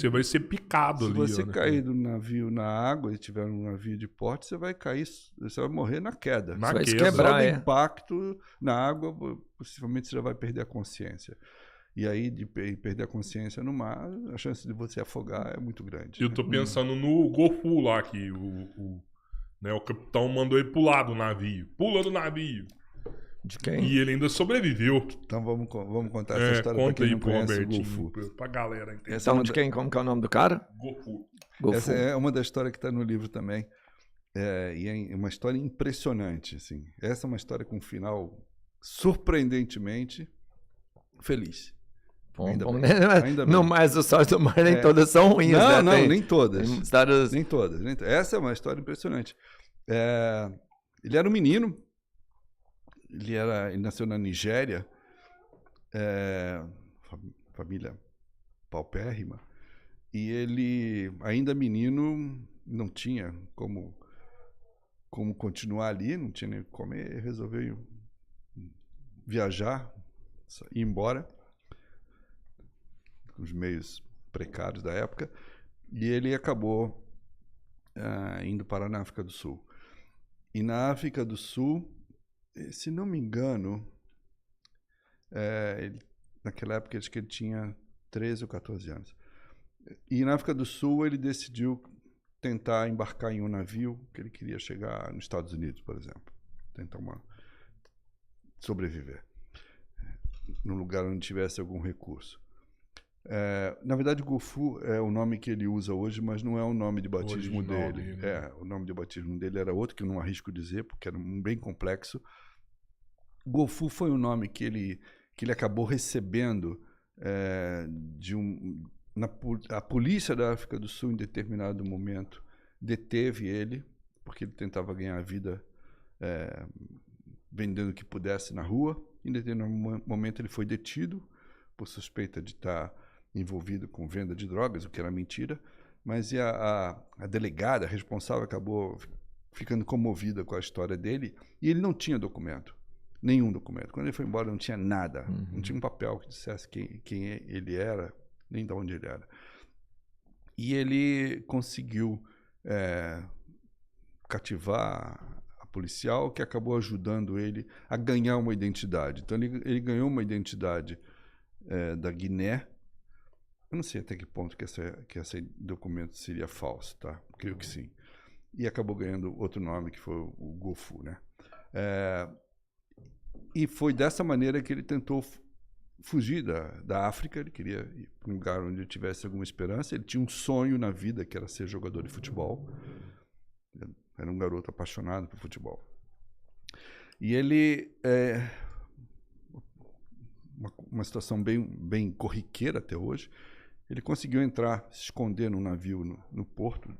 Você vai ser picado Se ali. você ó, né? cair do navio na água e tiver um navio de porte, você vai cair, você vai morrer na queda. Na Você vai se queda. quebrar. Só do é. impacto na água, possivelmente você já vai perder a consciência. E aí, de perder a consciência no mar, a chance de você afogar é muito grande. Eu tô pensando no Gofu lá, que né, o capitão mandou ele pular do navio. Pula do navio. De quem? E ele ainda sobreviveu. Então vamos contar essa história para Conta quem aí não pro conhece o Robertinho, Gofu. pra galera entender. Essa é Então, uma de quem? Como que é o nome do cara? Gofu. Gofu. Essa é uma das histórias que está no livro também. E é uma história impressionante. Assim. Essa é uma história com um final surpreendentemente feliz. Bom, Ainda bom, bem. né? Ainda bem. Não, mas as histórias do mar nem todas são ruins, né? Não, Tem- nem todas. tem histórias... Nem todas. Essa é uma história impressionante. Ele era um menino. Ele nasceu na Nigéria. Família paupérrima. E ele, ainda menino, não tinha como continuar ali, não tinha nem o que comer, resolveu viajar, ir embora, com os meios precários da época, e ele acabou indo parar na África do Sul. E na África do Sul, se não me engano, naquela época acho que ele tinha 13 ou 14 anos. E na África do Sul ele decidiu tentar embarcar em um navio que ele queria chegar nos Estados Unidos, por exemplo. Tentar sobreviver num lugar onde tivesse algum recurso. Na verdade, Gofu é o nome que ele usa hoje, mas não é o nome de batismo Original dele. dele. O nome de batismo dele era outro, que eu não arrisco dizer, porque era bem complexo. Gofu foi um nome que ele acabou recebendo a polícia da África do Sul, em determinado momento, deteve ele, porque ele tentava ganhar a vida vendendo o que pudesse na rua. Em determinado momento ele foi detido por suspeita de estar envolvido com venda de drogas, o que era mentira, mas a delegada, a responsável, acabou ficando comovida com a história dele, e ele não tinha documento, nenhum documento. Quando ele foi embora não tinha nada, não tinha um papel que dissesse quem ele era, nem de onde ele era. E ele conseguiu cativar a policial, que acabou ajudando ele a ganhar uma identidade. Então ele ganhou uma identidade da Guiné. Eu não sei até que ponto que esse documento seria falso, tá? Creio que sim. E acabou ganhando outro nome, que foi o Gofu, né? E foi dessa maneira que ele tentou fugir da África. Ele queria ir para um lugar onde ele tivesse alguma esperança. Ele tinha um sonho na vida, que era ser jogador de futebol. Era um garoto apaixonado por futebol. E ele... uma situação bem corriqueira até hoje. Ele conseguiu se esconder num navio no porto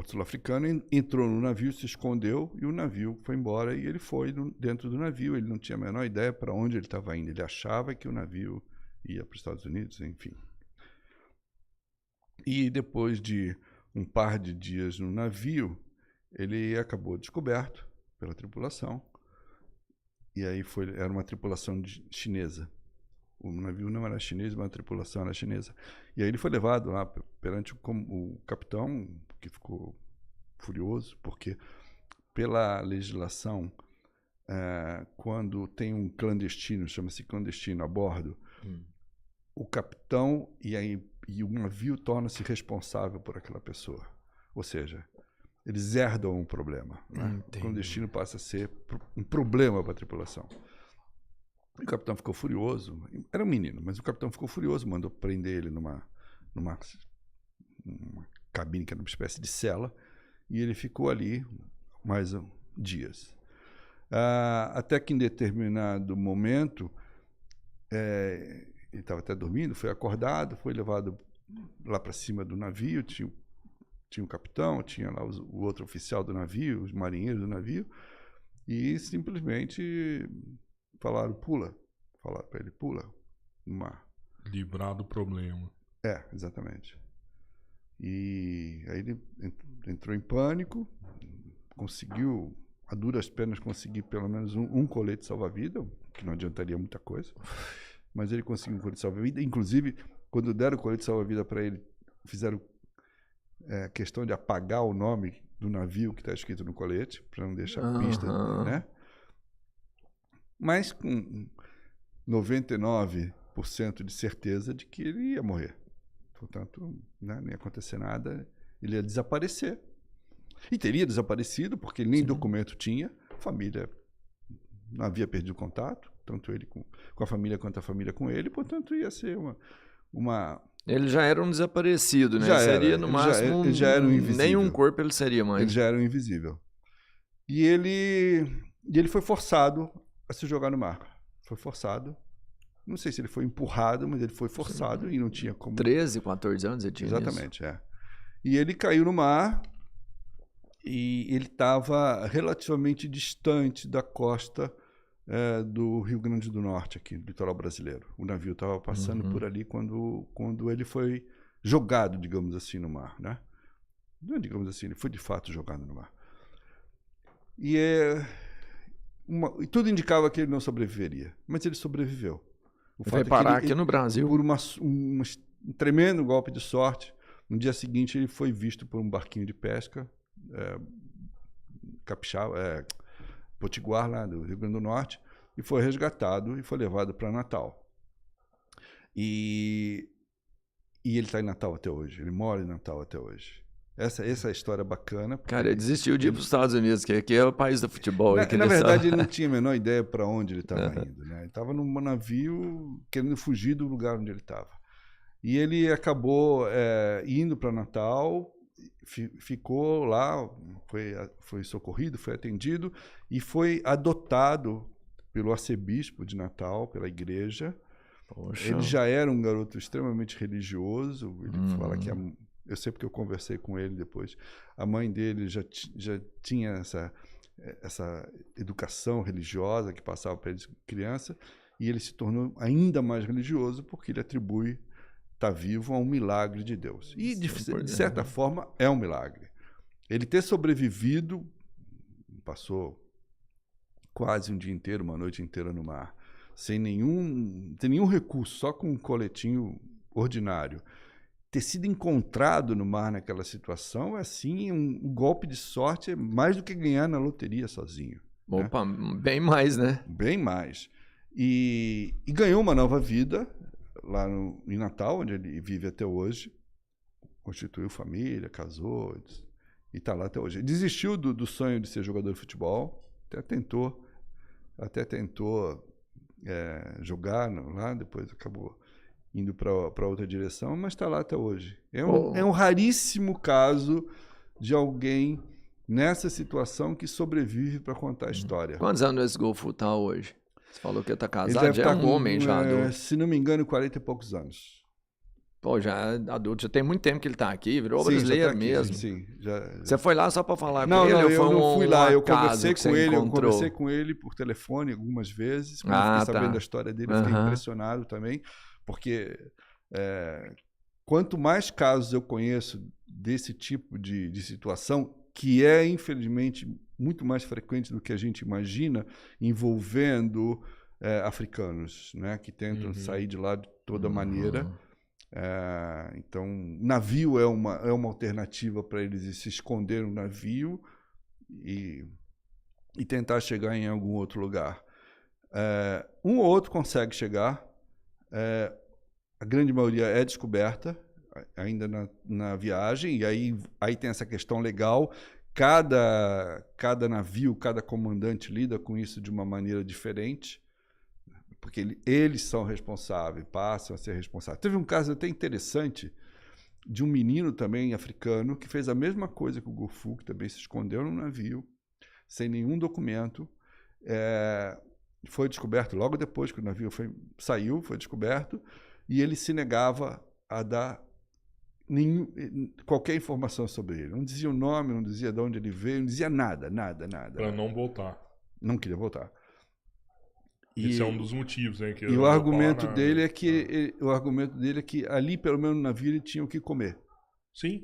sul-africano, entrou no navio, se escondeu, e o navio foi embora, e ele foi dentro do navio. Ele não tinha a menor ideia para onde ele estava indo. Ele achava que o navio ia para os Estados Unidos, enfim. E depois de um par de dias no navio, ele acabou descoberto pela tripulação. E aí era uma tripulação chinesa. O navio não era chinês, mas a tripulação era chinesa. E aí ele foi levado lá perante o capitão, que ficou furioso, porque pela legislação, quando tem um clandestino, chama-se clandestino a bordo, o capitão e o navio torna-se responsável por aquela pessoa. Ou seja, eles herdam um problema. Né? O clandestino passa a ser um problema para a tripulação. O capitão ficou furioso. Era um menino, mas o capitão ficou furioso, mandou prender ele numa cabine, que era uma espécie de cela, e ele ficou ali mais dias. Até que em determinado momento, ele estava até dormindo, foi acordado, foi levado lá para cima do navio, tinha o capitão, tinha lá o outro oficial do navio, os marinheiros do navio, e simplesmente falaram, pula. Falaram para ele, pula no mar. Livrar do problema. Exatamente. E aí ele entrou em pânico, conseguiu, a duras penas, conseguir pelo menos um colete salva-vida, que não adiantaria muita coisa, mas ele conseguiu um colete salva-vida. Inclusive, quando deram o colete salva-vida para ele, fizeram questão de apagar o nome do navio que está escrito no colete, para não deixar pista, né? Mas com 99% de certeza de que ele ia morrer. Portanto, né, nem ia acontecer nada, ele ia desaparecer. E teria desaparecido, porque nem documento tinha, a família não havia perdido contato, tanto ele com a família quanto a família com ele, portanto ia ser uma... Ele já era um desaparecido, né? Já seria era, no ele máximo ele já era um invisível. nenhum corpo ele seria mais. Ele já era um invisível. E ele foi forçado a se jogar no mar. Foi forçado. Não sei se ele foi empurrado, mas ele foi forçado e não tinha como... 13, 14 anos ele tinha. Exatamente, E ele caiu no mar e ele estava relativamente distante da costa do Rio Grande do Norte, aqui, do litoral brasileiro. O navio estava passando por ali quando ele foi jogado, digamos assim, no mar, né? Não é, digamos assim, ele foi de fato jogado no mar. E tudo indicava que ele não sobreviveria, mas ele sobreviveu. Ele vai parar aqui no Brasil. Por um tremendo golpe de sorte, no dia seguinte ele foi visto por um barquinho de pesca, potiguar lá do Rio Grande do Norte, e foi resgatado e foi levado para Natal. E ele está em Natal até hoje, ele mora em Natal até hoje. Essa é a história bacana. Cara, ele desistiu de ir para os Estados Unidos, que aqui é o país do futebol. Na verdade, ele não tinha a menor ideia para onde ele estava indo, né? Ele estava num navio querendo fugir do lugar onde ele estava. E ele acabou indo para Natal, ficou lá, foi socorrido, foi atendido e foi adotado pelo arcebispo de Natal, pela igreja. Poxa. Ele já era um garoto extremamente religioso. Ele fala que eu sei porque eu conversei com ele depois. A mãe dele já tinha essa educação religiosa que passava para ele criança, e ele se tornou ainda mais religioso porque ele atribui estar vivo a um milagre de Deus. E, de certa forma, é um milagre. Ele ter sobrevivido, passou quase um dia inteiro, uma noite inteira no mar, sem nenhum recurso, só com um coletinho ordinário. Ter sido encontrado no mar naquela situação é, assim, um golpe de sorte, é mais do que ganhar na loteria sozinho. Opa, né? Bem mais, né? Bem mais. E ganhou uma nova vida lá em Natal, onde ele vive até hoje. Constituiu família, casou e está lá até hoje. Ele desistiu do sonho de ser jogador de futebol, até tentou jogar lá, depois acabou indo para outra direção, mas está lá até hoje. É um raríssimo caso de alguém nessa situação que sobrevive para contar a história. Quantos anos esse Golfo tá hoje? Você falou que está casado, já é um homem já adulto. Se não me engano, 40 e poucos anos. Pô, já é adulto, já tem muito tempo que ele está aqui, virou brasileiro mesmo. Sim. Você foi lá só para falar com ele? Não, eu não fui lá, eu conversei conversei com ele por telefone algumas vezes, quando eu fiquei sabendo da história dele, eu fiquei impressionado também, porque quanto mais casos eu conheço desse tipo de situação, que é, infelizmente, muito mais frequente do que a gente imagina, envolvendo africanos, né, que tentam sair de lá de toda maneira. Então, navio é uma alternativa para eles se esconder no navio e tentar chegar em algum outro lugar. Um ou outro consegue chegar, a grande maioria é descoberta ainda na viagem, e aí tem essa questão legal. Cada navio, cada comandante lida com isso de uma maneira diferente, porque eles são responsáveis, passam a ser responsáveis. Teve um caso até interessante de um menino também africano que fez a mesma coisa que o Golfo, que também se escondeu no navio, sem nenhum documento. Foi descoberto logo depois que o navio saiu, foi descoberto, e ele se negava a dar qualquer informação sobre ele. Não dizia o nome, não dizia de onde ele veio, não dizia nada. Para não voltar. Não queria voltar. Esse é um dos motivos, né? E o argumento dele é que ali, pelo menos no navio, ele tinha o que comer. Sim.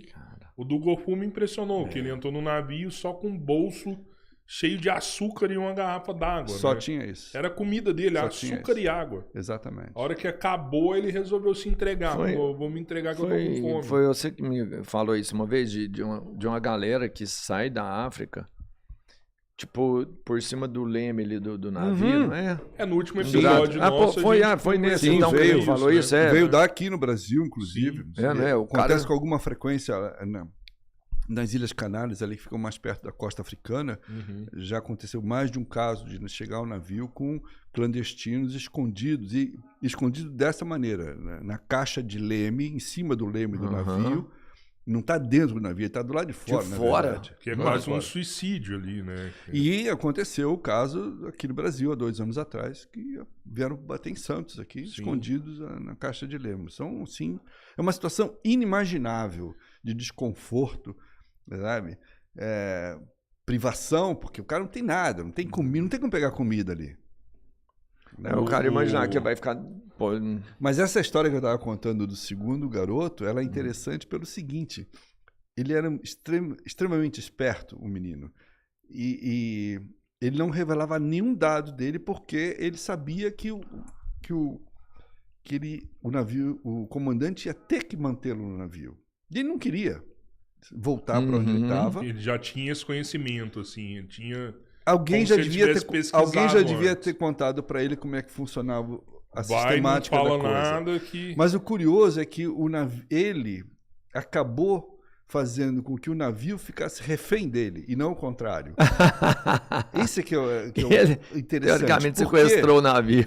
O do Golfo me impressionou, que ele entrou no navio só com um bolso cheio de açúcar e uma garrafa d'água. Só né? tinha isso. Era a comida dele, Só tinha açúcar isso. e água. Exatamente. A hora que acabou, ele resolveu se entregar. Falou, vou me entregar que eu tô com fome. Foi você que me falou isso uma vez, de uma galera que sai da África, tipo, por cima do leme ali do navio, não é? É, no último episódio nosso... Foi nesse, Sim, então, que veio ele falou né? isso, é. Veio daqui no Brasil, inclusive. Sim. Né? O Acontece cara... com alguma frequência nas Ilhas Canárias, ali que ficam mais perto da costa africana. Já aconteceu mais de um caso de chegar ao navio com clandestinos escondidos, e escondidos dessa maneira, né? Na caixa de leme, em cima do leme do navio. Não está dentro do navio, está do lado de fora, na verdade. Que é quase um suicídio ali, né? E aconteceu o caso aqui no Brasil, há 2 anos atrás, que vieram bater em Santos aqui, escondidos na caixa de leme. São, sim, é uma situação inimaginável de desconforto, sabe? Privação, porque o cara não tem nada, não tem comida, não tem como pegar comida ali. O cara imaginar que vai ficar... Pô, mas essa história que eu estava contando do segundo garoto, ela é interessante pelo seguinte: ele era extremamente esperto, o menino, e ele não revelava nenhum dado dele porque ele sabia que o navio, o comandante ia ter que mantê-lo no navio. E ele não queria voltar para onde ele estava. Ele já tinha esse conhecimento, assim, ele tinha... Alguém já devia ter contado para ele como é que funcionava a sistemática da coisa. Não fala nada que... Mas o curioso é que ele acabou fazendo com que o navio ficasse refém dele, e não o contrário. Isso é que é interessante. Teoricamente sequestrou o navio.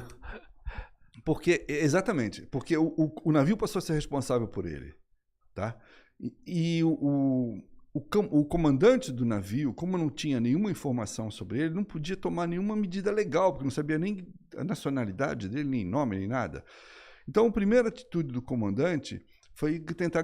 Exatamente, porque o navio passou a ser responsável por ele. Tá? E o comandante do navio, como não tinha nenhuma informação sobre ele, não podia tomar nenhuma medida legal, porque não sabia nem a nacionalidade dele, nem nome, nem nada. Então, a primeira atitude do comandante foi tentar